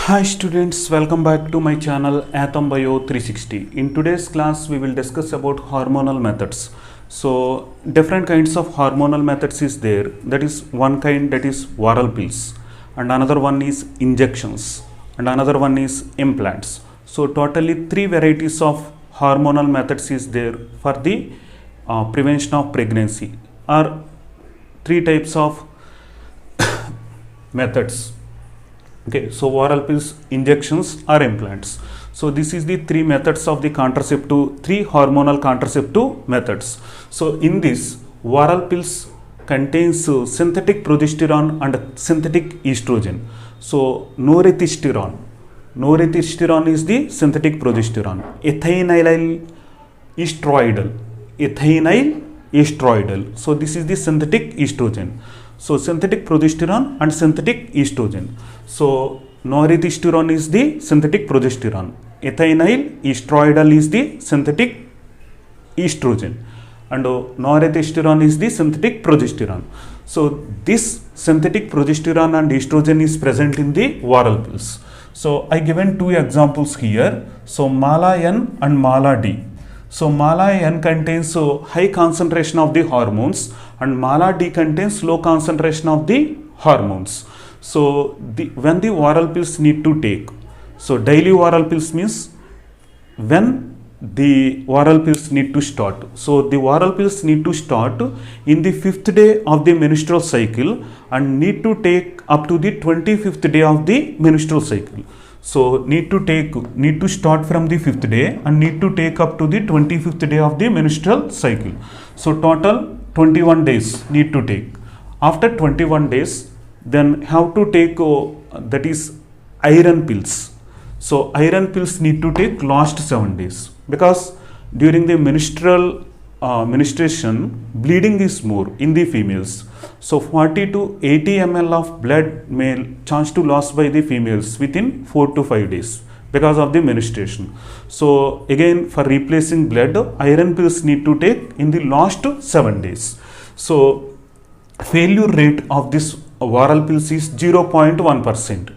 Hi students, welcome back to my channel Atom Bio 360. In today's class we will discuss about hormonal methods. So different kinds of hormonal methods is there. That is one kind, that is oral pills, and another one is injections, and another one is implants. So totally three varieties of hormonal methods is there for the prevention of pregnancy, or three types of methods. Okay, so oral pills, injections, or implants. So this is the three methods of the contraceptive, three hormonal contraceptive methods. So in this, oral pills contains synthetic progesterone and synthetic estrogen. So norethisterone is the synthetic progesterone. Ethinyl estroidal. So this is the synthetic estrogen. So synthetic progesterone and synthetic estrogen. So norethisterone is the synthetic progesterone. Ethinyl estroidal is the synthetic estrogen, and norethisterone is the synthetic progesterone. So this synthetic progesterone and estrogen is present in the oral pills. So I given two examples here. So Mala N and Mala D. So Mala N contains high concentration of the hormones, and Mala D contains low concentration of the hormones. So when the oral pills need to take, so daily oral pills means when the oral pills need to start. So the oral pills need to start in the 5th day of the menstrual cycle and need to take up to the 25th day of the menstrual cycle. So need to start from the 5th day and need to take up to the 25th day of the menstrual cycle. So total 21 days need to take. After 21 days, then have to take that is iron pills. So iron pills need to take last 7 days, because during the menstruation bleeding is more in the females. So 40 to 80 ml of blood may chance to loss by the females within 4 to 5 days because of the menstruation. So again, for replacing blood, iron pills need to take in the last 7 days. So failure rate of this oral pills is 0.1%.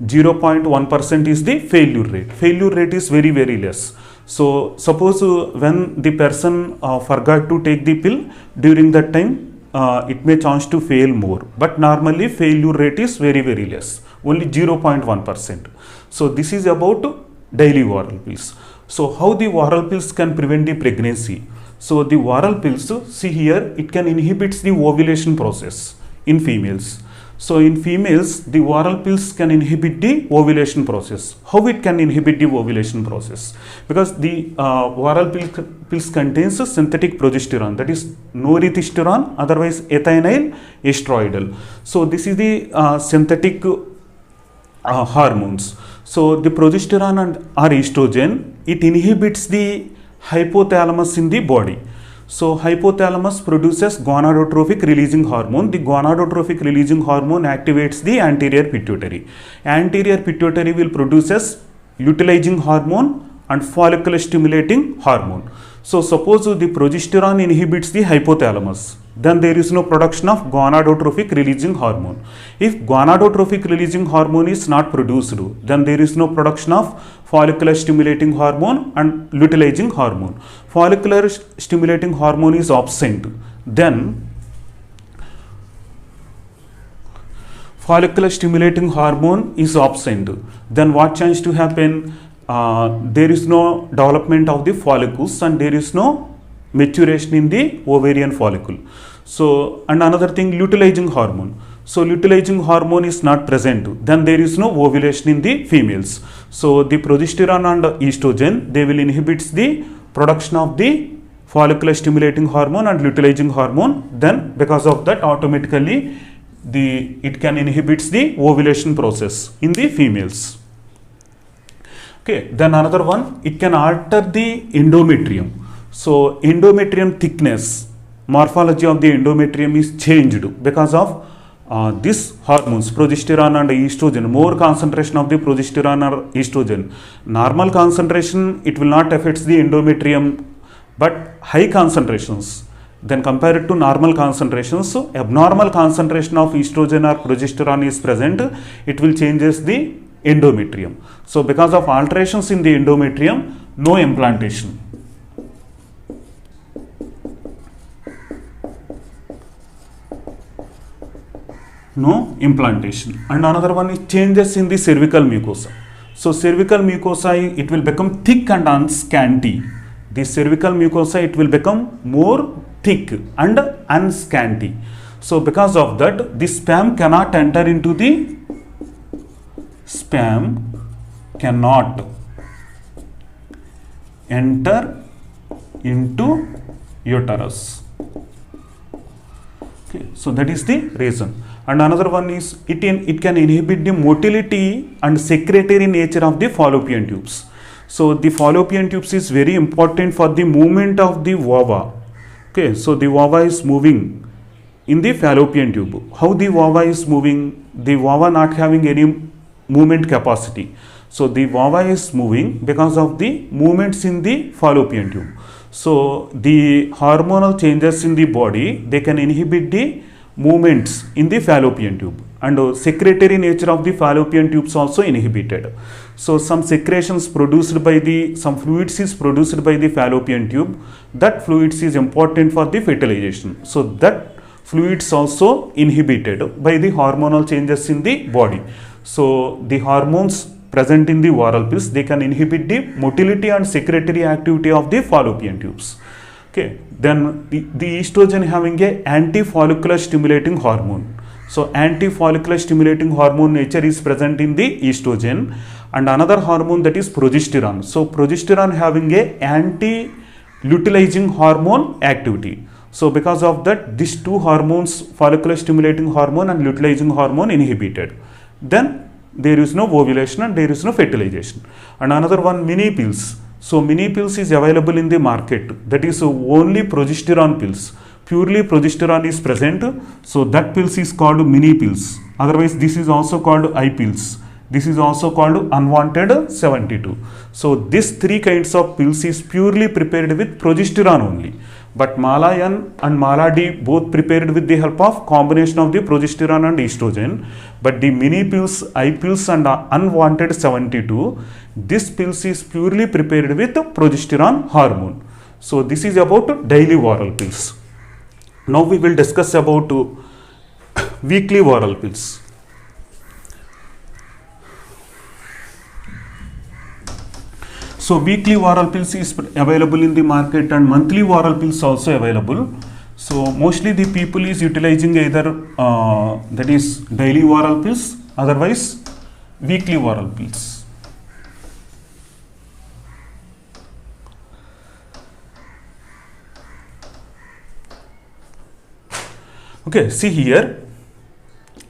0.1% is the failure rate. Failure rate is very, very less. So suppose when the person forgot to take the pill, during that time it may chance to fail more, but normally failure rate is very, very less, only 0.1%. So this is about daily oral pills. So how the oral pills can prevent the pregnancy? So the oral pills, see here, it can inhibit the ovulation process in females. So in females, the oral pills can inhibit the ovulation process. How it can inhibit the ovulation process? Because the oral pills contains synthetic progesterone, that is norethisterone, otherwise ethinyl estroidal. So this is the synthetic hormones. So the progesterone and or estrogen, it inhibits the hypothalamus in the body. So hypothalamus produces gonadotrophic releasing hormone. The gonadotrophic releasing hormone activates the anterior pituitary. Anterior pituitary will produces luteinizing hormone and follicle stimulating hormone. So suppose the progesterone inhibits the hypothalamus, then there is no production of gonadotrophic releasing hormone. If gonadotrophic releasing hormone is not produced, then there is no production of follicular stimulating hormone and luteinizing hormone. Follicular stimulating hormone is absent, then what chance to happen? There is no development of the follicles and there is no maturation in the ovarian follicle. So, and another thing, luteinizing hormone. So luteinizing hormone is not present, then there is no ovulation in the females. So the progesterone and estrogen, they will inhibit the production of the follicular stimulating hormone and luteinizing hormone. Then because of that, automatically it can inhibit the ovulation process in the females. Okay, then another one, it can alter the endometrium. So endometrium thickness, morphology of the endometrium is changed because of this hormones, progesterone and estrogen, more concentration of the progesterone or estrogen. Normal concentration, it will not affect the endometrium, but high concentrations, then compared to normal concentrations, so abnormal concentration of estrogen or progesterone is present, it will changes the endometrium. So because of alterations in the endometrium, no implantation. No implantation. And another one is changes in the cervical mucosa. So cervical mucosa, it will become thick and unscanty. The cervical mucosa, it will become more thick and unscanty. So because of that, the sperm cannot enter into the uterus. Okay, so that is the reason. And another one is it can inhibit the motility and secretory nature of the fallopian tubes. So the fallopian tubes is very important for the movement of the vulva. Okay, so the vulva is moving in the fallopian tube. How the vulva is moving? The vulva not having any movement capacity. So the vulva is moving because of the movements in the fallopian tube. So the hormonal changes in the body, they can inhibit the movements in the fallopian tube, and secretory nature of the fallopian tubes also inhibited. So some secretions produced by some fluids is produced by the fallopian tube. That fluids is important for the fertilization. So that fluids also inhibited by the hormonal changes in the body. So the hormones present in the oral pills, they can inhibit the motility and secretory activity of the fallopian tubes. Okay, then the estrogen having a anti-follicular stimulating hormone. So anti-follicular stimulating hormone nature is present in the estrogen, and another hormone, that is progesterone. So progesterone having a anti-luteinizing hormone activity. So because of that, these two hormones, follicular stimulating hormone and luteinizing hormone, inhibited. Then there is no ovulation and there is no fertilization. And another one, mini pills. So mini pills is available in the market. That is only progesterone pills. Purely progesterone is present. So that pills is called mini pills. Otherwise this is also called I pills. This is also called unwanted 72. So these three kinds of pills is purely prepared with progesterone only. But Mala N and Mala D both prepared with the help of combination of the progesterone and estrogen. But the mini pills, I pills and unwanted 72, this pills is purely prepared with progesterone hormone. So this is about daily oral pills. Now we will discuss about weekly oral pills. So weekly oral pills is available in the market, and monthly oral pills also available. So mostly the people is utilizing either that is daily oral pills, otherwise weekly oral pills. Okay, see here,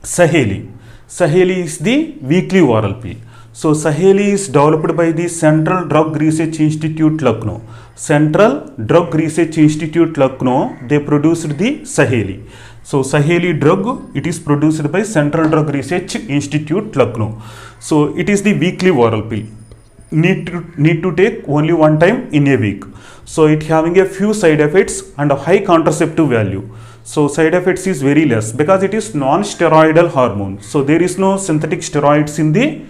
Saheli. Saheli is the weekly oral pill. So Saheli is developed by the Central Drug Research Institute, Lucknow. Central Drug Research Institute, Lucknow, they produced the Saheli. So Saheli drug, it is produced by Central Drug Research Institute, Lucknow. So it is the weekly oral pill. Need to take only one time in a week. So it having a few side effects and a high contraceptive value. So side effects is very less because it is non-steroidal hormone. So there is no synthetic steroids in the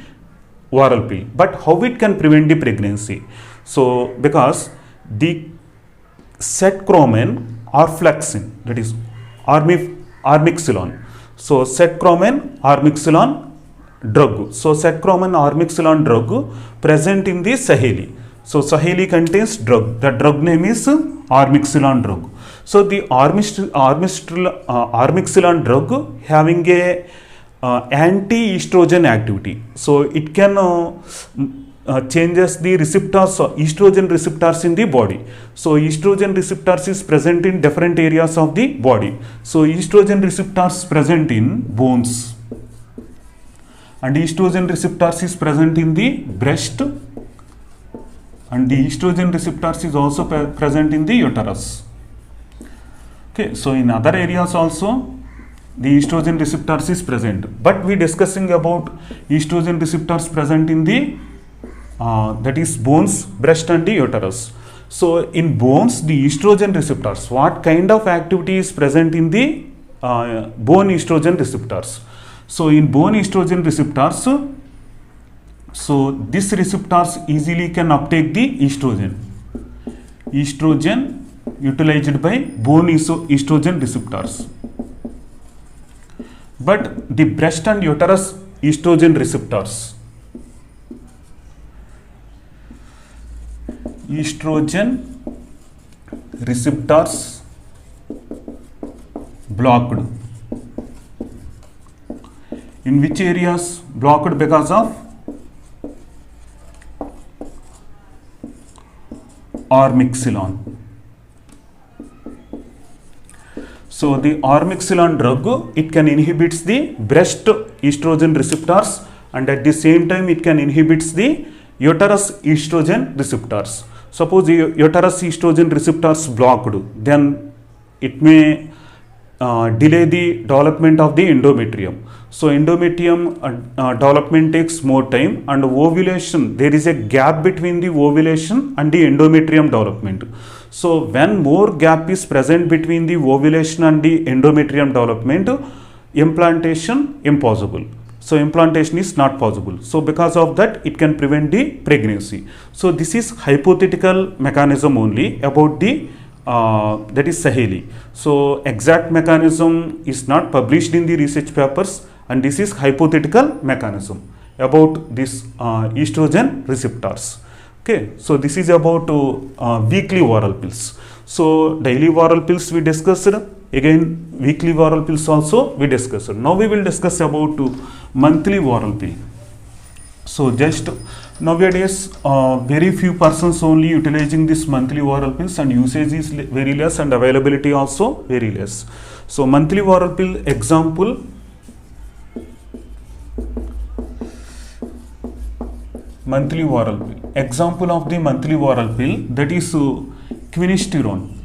oral pill. But how it can prevent the pregnancy? So because the cetchromen or flexin, that is armixilon. So cetchromen armixilon drug. So cetchromen armixilon drug present in the Saheli. So Saheli contains drug. The drug name is armixilon drug. So the armixilon drug having a anti-estrogen activity. So it can changes the receptors, estrogen receptors in the body. So estrogen receptors is present in different areas of the body. So estrogen receptors present in bones, and estrogen receptors is present in the breast, and the estrogen receptors is also present in the uterus. Okay, so in other areas also the estrogen receptors is present, but we discussing about estrogen receptors present in the that is bones, breast and the uterus. So in bones, the estrogen receptors, what kind of activity is present in the bone estrogen receptors? So in bone estrogen receptors, So these receptors easily can uptake the estrogen. Estrogen utilized by bone estrogen receptors. But the breast and uterus estrogen receptors, blocked. In which areas blocked? Because of ormixilon. So the ormixilon drug, it can inhibits the breast estrogen receptors, and at the same time it can inhibits the uterus estrogen receptors. Suppose the uterus estrogen receptors blocked, then it may delay the development of the endometrium. So endometrium development takes more time, and ovulation, there is a gap between the ovulation and the endometrium development. So when more gap is present between the ovulation and the endometrium development, implantation impossible. So implantation is not possible. So because of that, it can prevent the pregnancy. So this is hypothetical mechanism only about the that is Saheli. So exact mechanism is not published in the research papers, and this is hypothetical mechanism about this estrogen receptors. Okay, so this is about weekly oral pills. So daily oral pills we discussed, again weekly oral pills also we discussed. Now we will discuss about monthly oral pill. So just nowadays very few persons only utilizing this monthly oral pills, and usage is very less and availability also very less. So monthly oral pill example, monthly oral pill. Example of the monthly oral pill, that is quinisterone.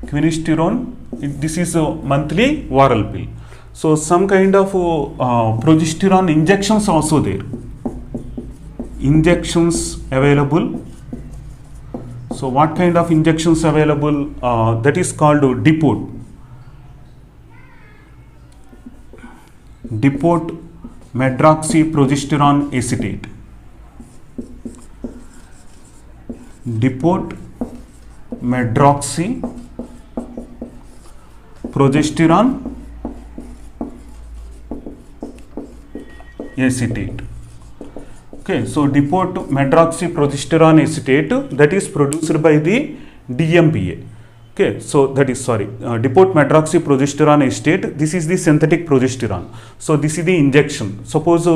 Quinisterone, this is a monthly oral pill. So some kind of progesterone injections also there. Injections available. So what kind of injections available? That is called depot. Depot medroxyprogesterone acetate. Depot medroxyprogesterone acetate. Okay, so depot medroxyprogesterone acetate, that is produced by the DMPA. Okay, so that is depot medroxyprogesterone acetate, this is the synthetic progesterone. So this is the injection. Suppose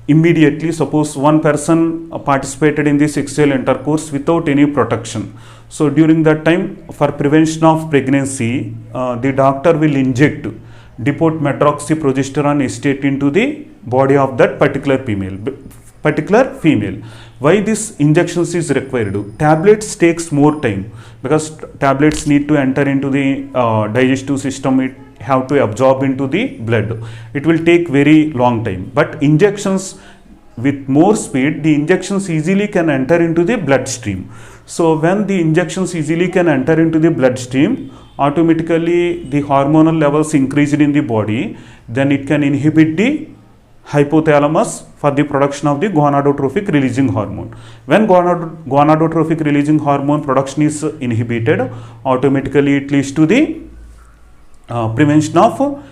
immediately, suppose one person participated in the sexual intercourse without any protection. So during that time, for prevention of pregnancy, the doctor will inject depot medroxyprogesterone acetate into the body of that particular female. Why this injections is required? Tablets takes more time, because tablets need to enter into the digestive system, it have to absorb into the blood. It will take very long time. But injections with more speed, the injections easily can enter into the bloodstream. So when the injections easily can enter into the bloodstream, automatically the hormonal levels increased in the body, then it can inhibit the hypothalamus for the production of the gonadotrophic releasing hormone. When gonadotrophic releasing hormone production is inhibited, automatically it leads to the prevention of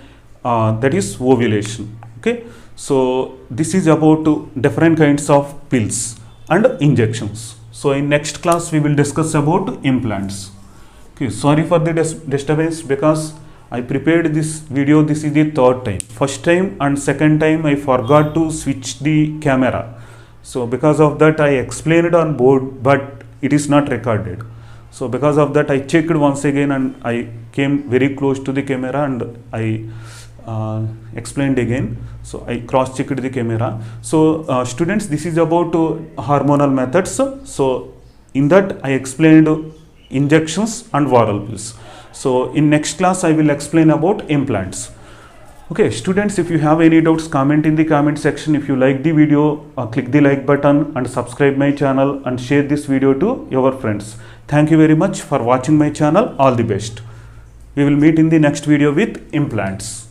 that is ovulation. Okay, so this is about different kinds of pills and injections. So in next class we will discuss about implants. Okay, sorry for the disturbance, because I prepared this video, this is the third time. First time and second time I forgot to switch the camera. So because of that I explained on board, but it is not recorded. So because of that I checked once again, and I came very close to the camera and I explained again. So I cross checked the camera. So students, this is about hormonal methods. So in that I explained injections and oral pills. So in next class I will explain about implants. Okay students, if you have any doubts, comment in the comment section. If you like the video, click the like button and subscribe my channel and share this video to your friends. Thank you very much for watching my channel. All the best. We will meet in the next video with implants.